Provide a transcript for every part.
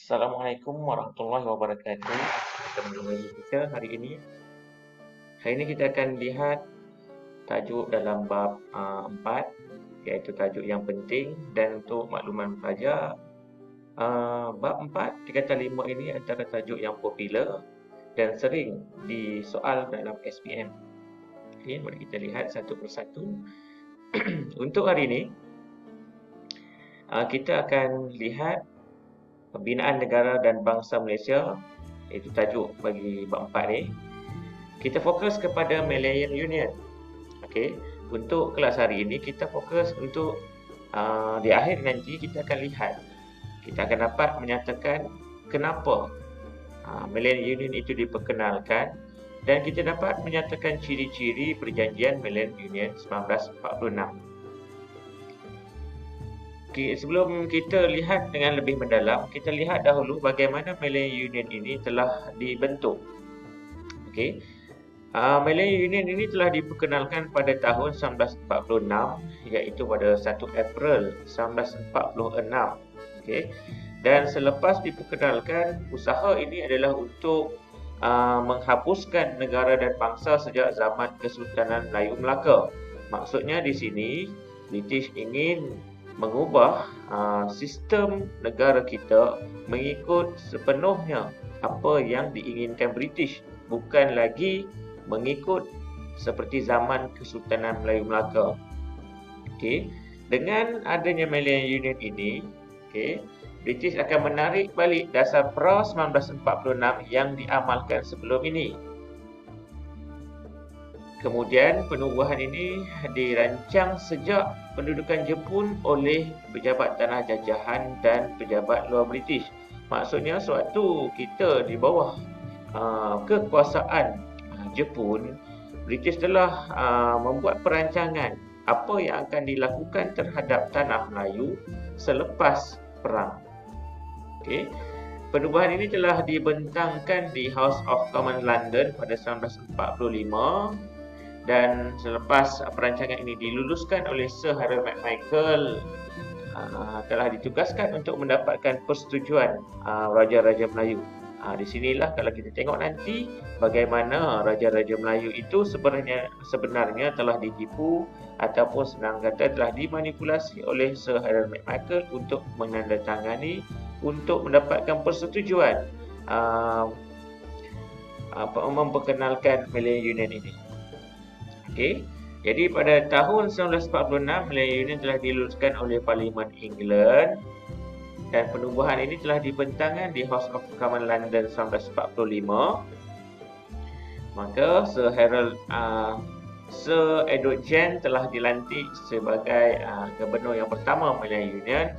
Assalamualaikum warahmatullahi wabarakatuh. Bertemu lagi kita hari ini. Hari ini kita akan lihat tajuk dalam bab 4, iaitu tajuk yang penting. Dan untuk makluman pelajar, bab 4 tingkatan 5 ini antara tajuk yang popular dan sering disoal dalam SPM. Okey, mari kita lihat satu persatu. Untuk hari ini, kita akan lihat pembinaan negara dan bangsa Malaysia, iaitu tajuk bagi bab 4 ni. Kita fokus kepada Malayan Union. Okey, untuk kelas hari ini kita fokus untuk di akhir nanti kita akan lihat, kita akan dapat menyatakan kenapa Malayan Union itu diperkenalkan, dan kita dapat menyatakan ciri-ciri perjanjian Malayan Union 1946. Okay, sebelum kita lihat dengan lebih mendalam, kita lihat dahulu bagaimana Malayan Union ini telah dibentuk. Okey, Malayan Union ini telah diperkenalkan pada tahun 1946, iaitu pada 1 April 1946. Okey, dan selepas diperkenalkan, usaha ini adalah untuk menghapuskan negara dan bangsa sejak zaman Kesultanan Melayu Melaka. Maksudnya di sini British ingin mengubah sistem negara kita mengikut sepenuhnya apa yang diinginkan British, bukan lagi mengikut seperti zaman Kesultanan Melayu Melaka. Okey, dengan adanya Malayan Union ini, okey, British akan menarik balik dasar pra 1946 yang diamalkan sebelum ini. Kemudian penubuhan ini dirancang sejak pendudukan Jepun oleh pejabat tanah jajahan dan pejabat luar British. Maksudnya sewaktu kita di bawah kekuasaan Jepun, British telah membuat perancangan apa yang akan dilakukan terhadap tanah Melayu selepas perang. Okey, penubuhan ini telah dibentangkan di House of Commons London pada 1945. Dan selepas perancangan ini diluluskan oleh Sir Harold MacMichael, telah ditugaskan untuk mendapatkan persetujuan Raja-Raja Melayu. Di sinilah kalau kita tengok nanti bagaimana Raja-Raja Melayu itu sebenarnya telah ditipu ataupun senang kata telah dimanipulasi oleh Sir Harold MacMichael untuk menandatangani untuk mendapatkan persetujuan memperkenalkan Malayan Union ini. Okey, jadi pada tahun 1946 Malayan Union telah diluluskan oleh Parlimen England, dan penubuhan ini telah dibentangkan di House of Commons London 1945. Maka Sir Edward Gen telah dilantik sebagai gubernur yang pertama Malayan Union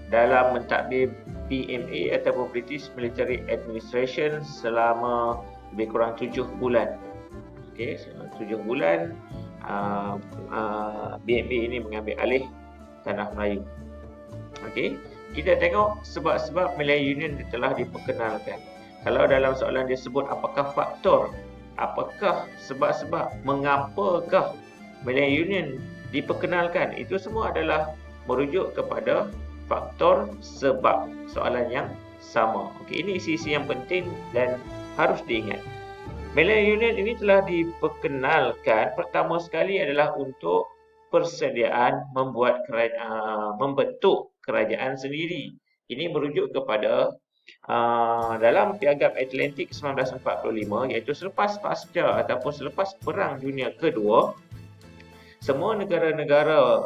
dalam mentadbir BMA ataupun British Military Administration selama lebih kurang 7 bulan. Okey, 7 bulan BMA ini mengambil alih tanah Melayu. Okey, kita tengok sebab-sebab Malayan Union telah diperkenalkan. Kalau dalam soalan dia sebut apakah faktor, apakah sebab-sebab, mengapakah Malayan Union diperkenalkan, itu semua adalah merujuk kepada faktor sebab, soalan yang sama. Okey, ini isi-isi yang penting dan harus diingat. Malayan Union ini telah diperkenalkan pertama sekali adalah untuk persediaan membentuk kerajaan sendiri. Ini merujuk kepada dalam Piagam Atlantik 1945, iaitu selepas pasca ataupun selepas Perang Dunia Kedua, semua negara-negara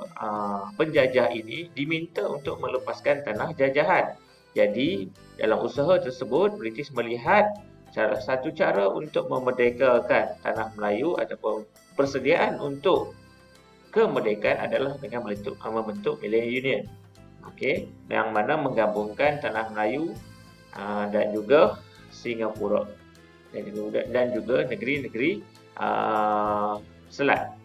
penjajah ini diminta untuk melepaskan tanah jajahan. Jadi dalam usaha tersebut, British melihat salah satu cara untuk memerdekakan tanah Melayu ataupun persediaan untuk kemerdekaan adalah dengan membentuk Malayan Union. Okey, yang mana menggabungkan tanah Melayu dan juga Singapura dan juga negeri-negeri Selat.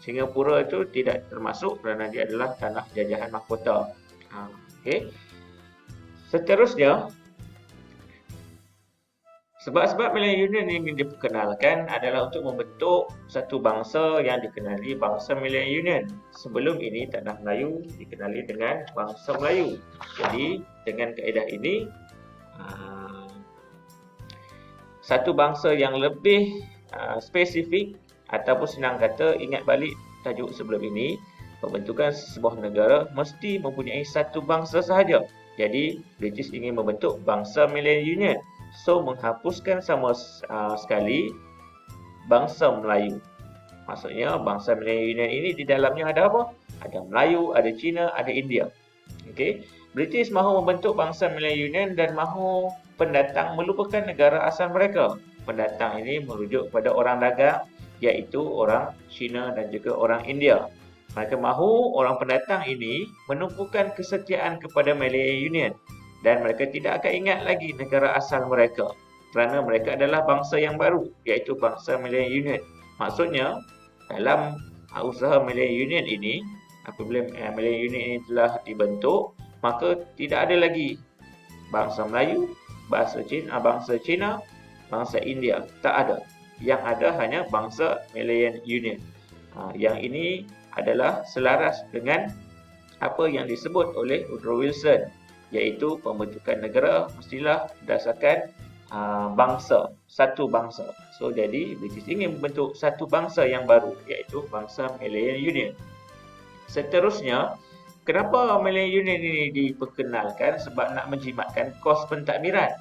Singapura itu tidak termasuk kerana dia adalah tanah jajahan mahkota. Okey. Seterusnya, sebab-sebab Malayan Union yang diperkenalkan adalah untuk membentuk satu bangsa yang dikenali bangsa Malayan Union. Sebelum ini tanah Melayu dikenali dengan bangsa Melayu. Jadi dengan kaedah ini Satu bangsa yang lebih spesifik ataupun senang kata, ingat balik tajuk sebelum ini, pembentukan sebuah negara mesti mempunyai satu bangsa sahaja. Jadi British ingin membentuk bangsa Malay Union, so menghapuskan sama sekali bangsa Melayu. Maksudnya bangsa Malay Union ini di dalamnya ada apa? Ada Melayu, ada Cina, ada India. Okey, British mahu membentuk bangsa Malay Union dan mahu pendatang melupakan negara asal mereka. Pendatang ini merujuk kepada orang dagang, iaitu orang Cina dan juga orang India. Mereka mahu orang pendatang ini menumpukan kesetiaan kepada Malay Union dan mereka tidak akan ingat lagi negara asal mereka kerana mereka adalah bangsa yang baru, iaitu bangsa Malay Union. Maksudnya, dalam usaha Malay Union ini, apabila Malay Union ini telah dibentuk, maka tidak ada lagi bangsa Melayu, bangsa Cina, bangsa India. Tak ada. Yang ada hanya bangsa Malayan Union. Yang ini adalah selaras dengan apa yang disebut oleh Woodrow Wilson, iaitu pembentukan negara mestilah berdasarkan bangsa, satu bangsa. So, jadi British ingin membentuk satu bangsa yang baru, iaitu bangsa Malayan Union. Seterusnya, kenapa Malay Union ini diperkenalkan? Sebab nak menjimatkan kos pentadbiran.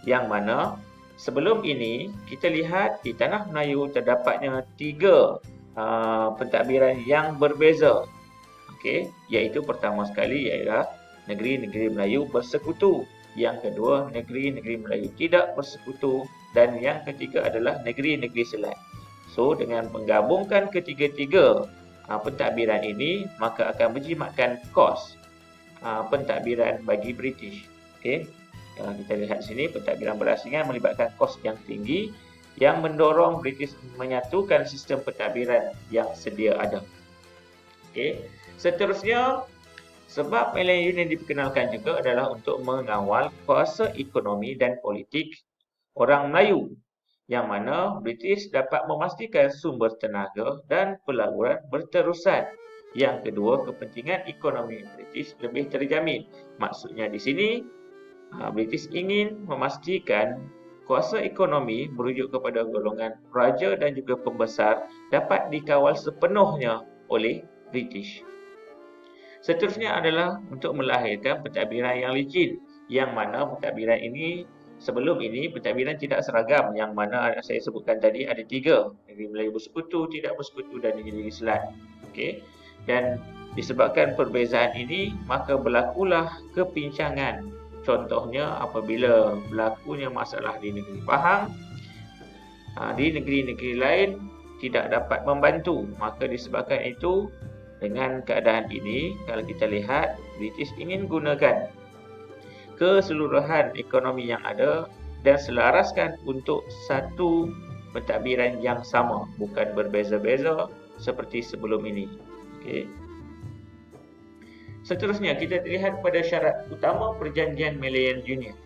Yang mana sebelum ini kita lihat di tanah Melayu terdapatnya 3 pentadbiran yang berbeza. Okey, iaitu pertama sekali ialah negeri-negeri Melayu bersekutu. Yang kedua, negeri-negeri Melayu tidak bersekutu. Dan yang ketiga adalah negeri-negeri Selat. So, dengan menggabungkan ketiga-tiga pentadbiran ini, maka akan menjimatkan kos pentadbiran bagi British. Okey, kita lihat sini pentadbiran berasingan melibatkan kos yang tinggi yang mendorong British menyatukan sistem pentadbiran yang sedia ada. Okey, seterusnya, sebab Malay Union diperkenalkan juga adalah untuk mengawal kuasa ekonomi dan politik orang Melayu, yang mana British dapat memastikan sumber tenaga dan pelaburan berterusan. Yang kedua, kepentingan ekonomi British lebih terjamin. Maksudnya di sini, British ingin memastikan kuasa ekonomi merujuk kepada golongan raja dan juga pembesar dapat dikawal sepenuhnya oleh British. Seterusnya adalah untuk melahirkan pentadbiran yang licin, yang mana pentadbiran ini sebelum ini pentadbiran tidak seragam, yang mana saya sebutkan tadi ada 3, negeri Melayu bersekutu, tidak bersekutu dan negeri Selat. Okey, dan disebabkan perbezaan ini maka berlakulah kepincangan. Contohnya apabila berlakunya masalah di negeri Pahang, di negeri-negeri lain tidak dapat membantu, maka disebabkan itu dengan keadaan ini, kalau kita lihat, British ingin gunakan keseluruhan ekonomi yang ada dan selaraskan untuk satu pentadbiran yang sama, bukan berbeza-beza seperti sebelum ini. Okey. Seterusnya, kita lihat pada syarat utama Perjanjian Malayan Union.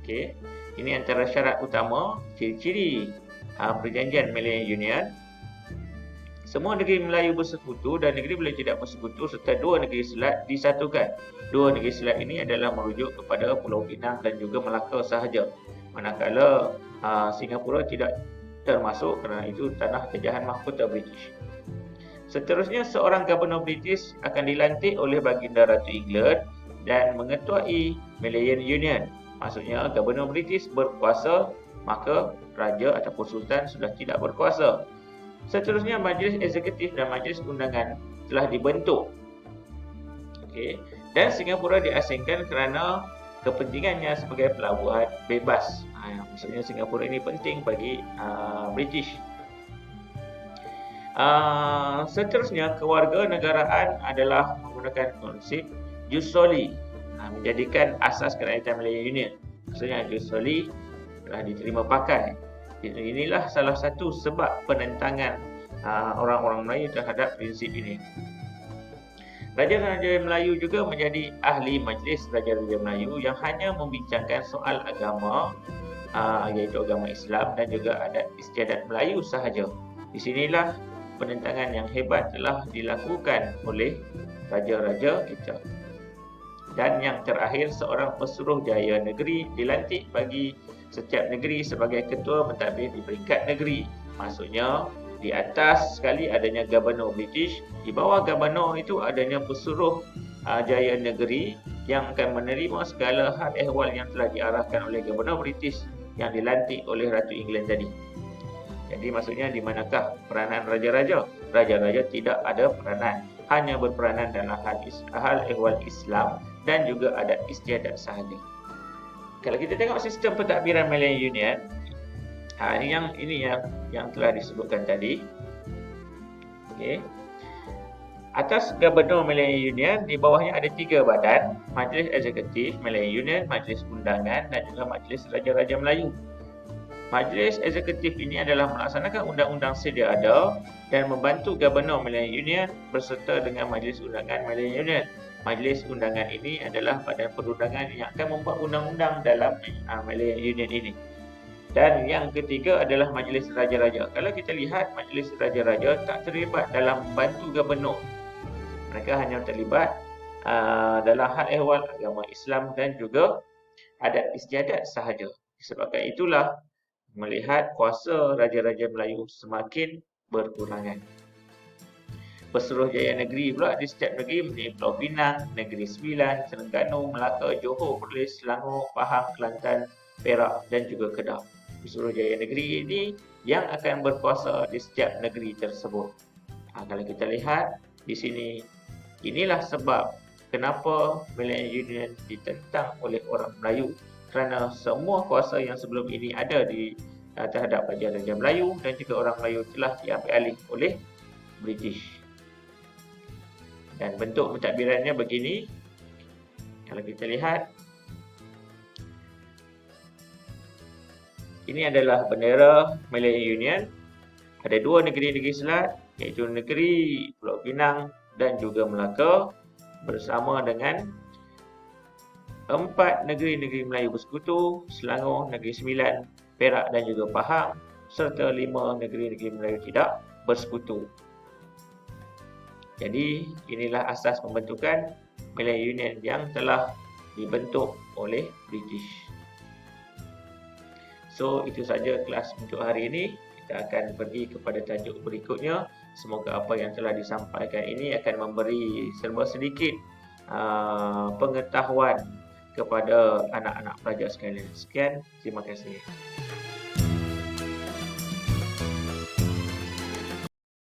Okey, ini antara syarat utama, ciri-ciri Perjanjian Malayan Union. Semua negeri Melayu bersekutu dan negeri Melayu tidak bersekutu serta 2 negeri Selat disatukan. 2 negeri Selat ini adalah merujuk kepada Pulau Pinang dan juga Melaka sahaja. Manakala Singapura tidak termasuk kerana itu tanah jajahan mahkota British. Seterusnya, seorang Gubernur British akan dilantik oleh Baginda Ratu England dan mengetuai Malayan Union. Maksudnya, Gubernur British berkuasa, maka Raja ataupun Sultan sudah tidak berkuasa. Seterusnya, Majlis Eksekutif dan Majlis Undangan telah dibentuk. Okey, dan Singapura diasingkan kerana kepentingannya sebagai pelabuhan bebas. Maksudnya Singapura ini penting bagi British. Seterusnya, kewarganegaraan adalah menggunakan konsep jus soli, menjadikan asas kerajaan Malay Union. Maksudnya jus soli telah diterima pakai. Inilah salah satu sebab penentangan orang-orang Melayu terhadap prinsip ini. Raja-raja Melayu juga menjadi ahli majlis Raja-Raja Melayu yang hanya membincangkan soal agama, iaitu agama Islam dan juga adat istiadat Melayu sahaja. Di sinilah penentangan yang hebat telah dilakukan oleh raja-raja kita. Dan yang terakhir, seorang Pesuruhjaya negeri dilantik bagi setiap negeri sebagai ketua mentadbir di peringkat negeri. Maksudnya, di atas sekali adanya Gubernur British, di bawah Gubernur itu adanya Pesuruhjaya negeri yang akan menerima segala hal ehwal yang telah diarahkan oleh Gubernur British yang dilantik oleh Ratu England tadi. Jadi maksudnya di manakah peranan raja-raja? Raja-raja tidak ada peranan, hanya berperanan dalam hal ehwal Islam dan juga adat istiadat sahaja. Kalau kita tengok sistem pentadbiran Malayan Union, ini yang telah disebutkan tadi. Okey. Atas Gubernur Malayan Union, di bawahnya ada 3 badan, Majlis Eksekutif Malayan Union, Majlis Undangan dan juga Majlis Raja-Raja Melayu. Majlis Eksekutif ini adalah melaksanakan undang-undang sedia ada dan membantu Gubernur Malayan Union berserta dengan Majlis Undangan Malayan Union. Majlis Undangan ini adalah badan perundangan yang akan membuat undang-undang dalam Malayan Union ini. Dan yang ketiga adalah Majlis Raja-Raja. Kalau kita lihat, Majlis Raja-Raja tak terlibat dalam membantu Gubernur. Mereka hanya terlibat dalam hal ehwal agama Islam dan juga adat istiadat sahaja. Disebabkan itulah melihat kuasa Raja-Raja Melayu semakin berkurangan. Pesuruhjaya negeri pula di setiap negeri menjadi Pulau Pinang, Negeri Sembilan, Terengganu, Melaka, Johor, Perlis, Selangor, Pahang, Kelantan, Perak dan juga Kedah. Pesuruhjaya negeri ini yang akan berkuasa di setiap negeri tersebut. Kalau kita lihat di sini, inilah sebab kenapa Malayan Union ditentang oleh orang Melayu, kerana semua kuasa yang sebelum ini ada di terhadap Raja-Raja Melayu dan juga orang Melayu telah diambil alih oleh British. Dan bentuk pentadbirannya begini. Kalau kita lihat, ini adalah bendera Malayan Union. Ada 2 negeri-negeri selat, iaitu negeri Pulau Pinang dan juga Melaka, bersama dengan 4 negeri-negeri Melayu bersekutu, Selangor, Negeri Sembilan, Perak dan juga Pahang, serta 5 negeri-negeri Melayu tidak bersekutu. Jadi, inilah asas pembentukan Malayan Union yang telah dibentuk oleh British. So, itu saja kelas untuk hari ini. Kita akan pergi kepada tajuk berikutnya. Semoga apa yang telah disampaikan ini akan memberi serba sedikit pengetahuan kepada anak-anak pelajar sekalian. Sekian, terima kasih.